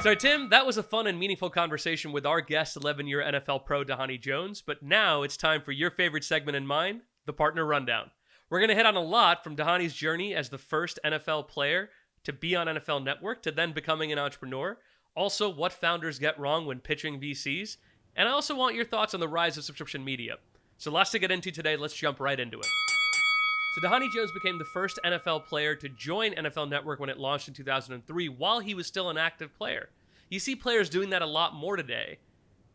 So, Tim, that was a fun and meaningful conversation with our guest, 11-year NFL pro Dhani Jones. But now it's time for your favorite segment and mine, the Partner Rundown. We're going to hit on a lot from Dhani's journey as the first NFL player to be on NFL Network to then becoming an entrepreneur. Also, what founders get wrong when pitching VCs. And I also want your thoughts on the rise of subscription media. So lots to get into today. Let's jump right into it. So Dhani Jones became the first NFL player to join NFL Network when it launched in 2003 while he was still an active player. You see players doing that a lot more today.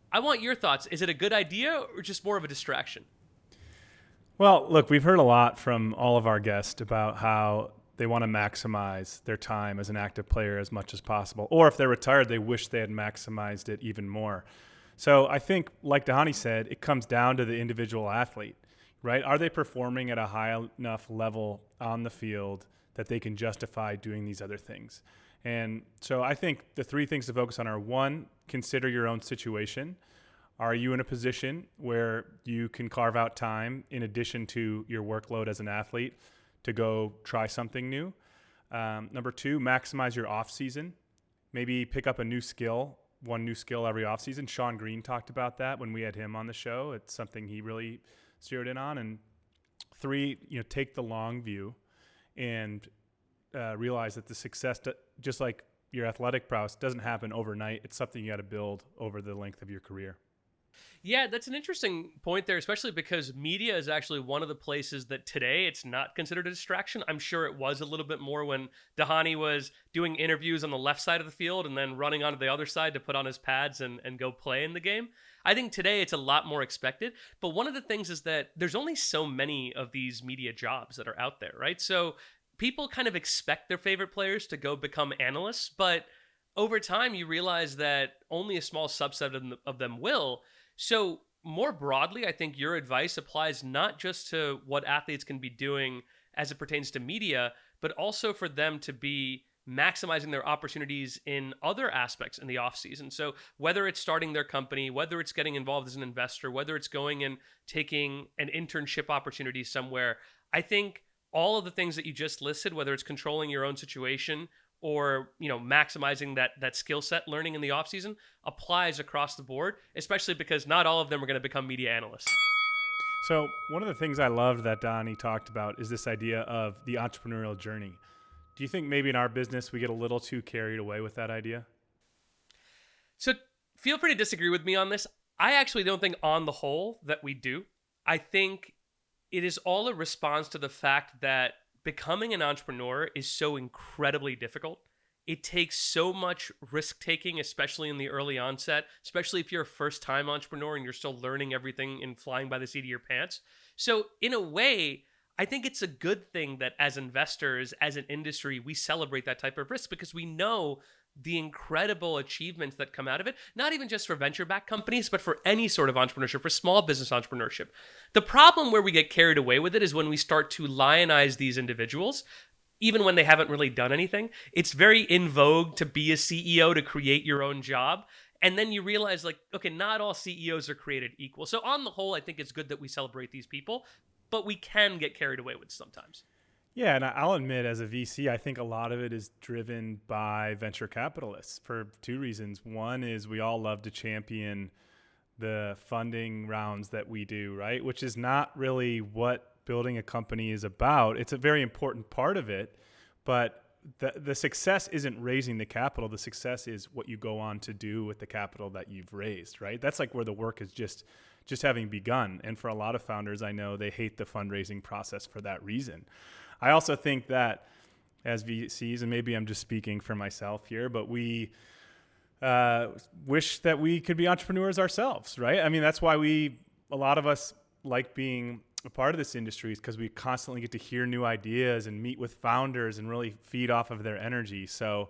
I want your thoughts. Is it a good idea or just more of a distraction? Well, look, we've heard a lot from all of our guests about how they want to maximize their time as an active player as much as possible. Or if they're retired, they wish they had maximized it even more. So I think, like Dhani said, it comes down to the individual athlete, right? Are they performing at a high enough level on the field that they can justify doing these other things? And so I think the three things to focus on are: one, consider your own situation. Are you in a position where you can carve out time in addition to your workload as an athlete to go try something new? Number two, maximize your off season. Maybe pick up a new skill, one new skill every off season. Sean Green talked about that when we had him on the show. It's something he really zeroed in on. And three, take the long view and realize that the success, just like your athletic prowess, doesn't happen overnight. It's something you got to build over the length of your career. Yeah, that's an interesting point there, especially because media is actually one of the places that today it's not considered a distraction. I'm sure it was a little bit more when Dhani was doing interviews on the left side of the field and then running onto the other side to put on his pads and go play in the game. I think today it's a lot more expected. But one of the things is that there's only so many of these media jobs that are out there, right? So people kind of expect their favorite players to go become analysts, but over time you realize that only a small subset of them will. So more broadly, I think your advice applies not just to what athletes can be doing as it pertains to media, but also for them to be maximizing their opportunities in other aspects in the offseason. So whether it's starting their company, whether it's getting involved as an investor, whether it's going and taking an internship opportunity somewhere, I think all of the things that you just listed, whether it's controlling your own situation or maximizing that skill set, learning in the offseason, applies across the board, especially because not all of them are going to become media analysts. So one of the things I loved that Dhani talked about is this idea of the entrepreneurial journey. Do you think maybe in our business we get a little too carried away with that idea? So feel free to disagree with me on this. I actually don't think on the whole that we do. I think it is all a response to the fact that becoming an entrepreneur is so incredibly difficult. It takes so much risk-taking, especially in the early onset, especially if you're a first-time entrepreneur and you're still learning everything and flying by the seat of your pants. So in a way, I think it's a good thing that as investors, as an industry, we celebrate that type of risk because we know the incredible achievements that come out of it, not even just for venture-backed companies, but for any sort of entrepreneurship, for small business entrepreneurship. The problem where we get carried away with it is when we start to lionize these individuals, even when they haven't really done anything. It's very in vogue to be a CEO, to create your own job. And then you realize, okay, not all CEOs are created equal. So on the whole, I think it's good that we celebrate these people, but we can get carried away with it sometimes. Yeah, and I'll admit, as a VC, I think a lot of it is driven by venture capitalists for two reasons. One is we all love to champion the funding rounds that we do, right? Which is not really what building a company is about. It's a very important part of it, but the success isn't raising the capital. The success is what you go on to do with the capital that you've raised, right? That's like where the work is just having begun. And for a lot of founders, I know they hate the fundraising process for that reason. I also think that as VCs, and maybe I'm just speaking for myself here, but we wish that we could be entrepreneurs ourselves, right? I mean, that's why a lot of us like being a part of this industry, is because we constantly get to hear new ideas and meet with founders and really feed off of their energy. So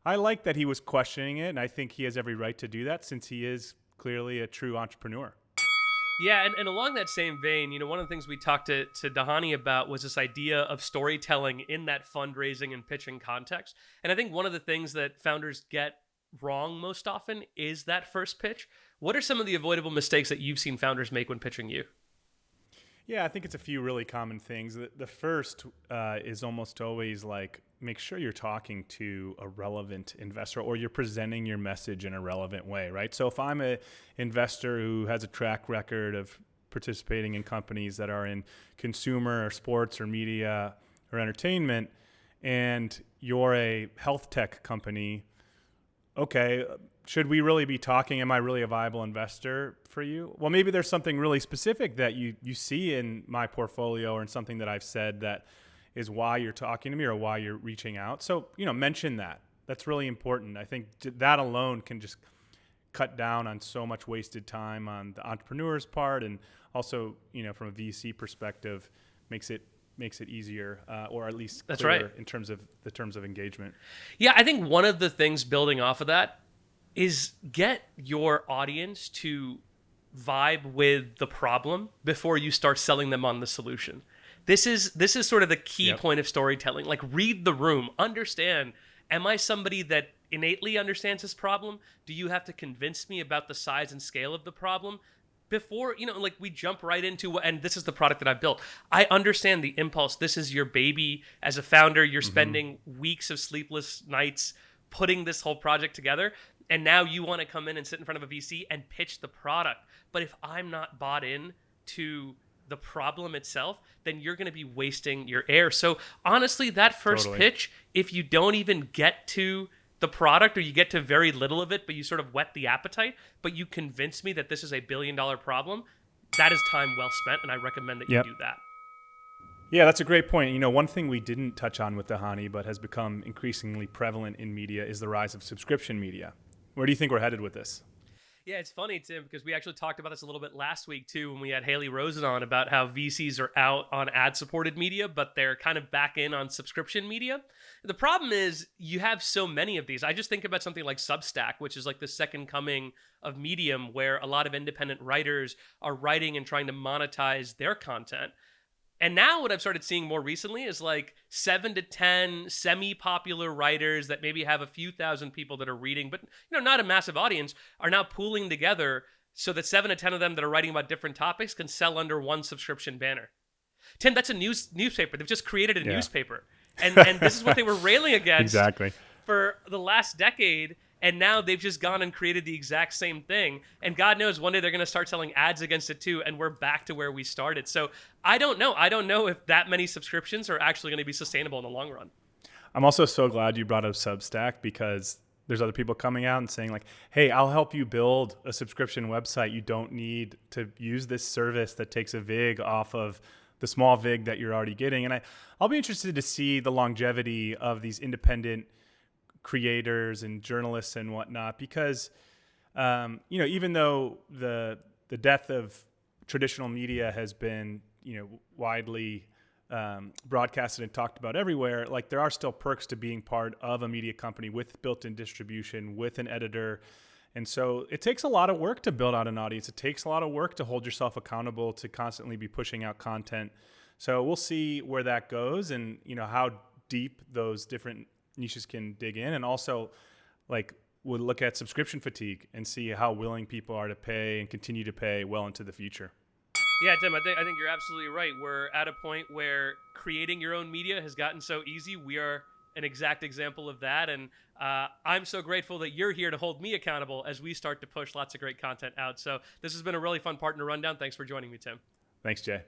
I like that he was questioning it, and I think he has every right to do that since he is clearly a true entrepreneur. Yeah, and along that same vein, one of the things we talked to Dhani about was this idea of storytelling in that fundraising and pitching context. And I think one of the things that founders get wrong most often is that first pitch. What are some of the avoidable mistakes that you've seen founders make when pitching you? Yeah, I think it's a few really common things. The first is almost always like, make sure you're talking to a relevant investor or you're presenting your message in a relevant way, right? So if I'm an investor who has a track record of participating in companies that are in consumer or sports or media or entertainment, and you're a health tech company, okay, should we really be talking? Am I really a viable investor for you? Well, maybe there's something really specific that you see in my portfolio or in something that I've said that is why you're talking to me or why you're reaching out. So, mention that. That's really important. I think that alone can just cut down on so much wasted time on the entrepreneur's part, and also, from a VC perspective, makes it easier, or at least That's clearer right. in terms of the terms of engagement. Yeah, I think one of the things building off of that is get your audience to vibe with the problem before you start selling them on the solution. This is sort of the key point of storytelling. Like, read the room, understand, am I somebody that innately understands this problem? Do you have to convince me about the size and scale of the problem? Before, like, we jump right into, and this is the product that I've built. I understand the impulse. This is your baby. As a founder, you're spending weeks of sleepless nights putting this whole project together. And now you want to come in and sit in front of a VC and pitch the product. But if I'm not bought in to the problem itself, then you're going to be wasting your air. So honestly, that first pitch, if you don't even get to the product, or you get to very little of it, but you sort of whet the appetite, but you convince me that this is a $1 billion problem, that is time well spent, and I recommend that you do that. Yeah, that's a great point. One thing we didn't touch on with Dhani, but has become increasingly prevalent in media, is the rise of subscription media. Where do you think we're headed with this? Yeah, it's funny, Tim, because we actually talked about this a little bit last week, too, when we had Haley Rosen on, about how VCs are out on ad-supported media, but they're kind of back in on subscription media. The problem is you have so many of these. I just think about something like Substack, which is like the second coming of Medium, where a lot of independent writers are writing and trying to monetize their content. And now what I've started seeing more recently is like 7 to 10 semi-popular writers that maybe have a few thousand people that are reading, but not a massive audience, are now pooling together so that 7 to 10 of them that are writing about different topics can sell under one subscription banner. Tim, that's a newspaper. They've just created a newspaper. And this is what they were railing against for the last decade. And now they've just gone and created the exact same thing. And God knows one day they're going to start selling ads against it too. And we're back to where we started. So I don't know. I don't know if that many subscriptions are actually going to be sustainable in the long run. I'm also so glad you brought up Substack, because there's other people coming out and saying like, hey, I'll help you build a subscription website. You don't need to use this service that takes a VIG off of the small VIG that you're already getting. And I'll be interested to see the longevity of these independent creators and journalists and whatnot, because even though the death of traditional media has been widely broadcasted and talked about everywhere, like, there are still perks to being part of a media company with built-in distribution, with an editor. And so it takes a lot of work to build out an audience. It takes a lot of work to hold yourself accountable, to constantly be pushing out content. So we'll see where that goes, and how deep those different niches can dig in. And also, like, we'll look at subscription fatigue and see how willing people are to pay and continue to pay well into the future. Yeah, Tim, I think you're absolutely right. We're at a point where creating your own media has gotten so easy. We are an exact example of that. And I'm so grateful that you're here to hold me accountable as we start to push lots of great content out. So this has been a really fun partner rundown. Thanks for joining me, Tim. Thanks, Jay.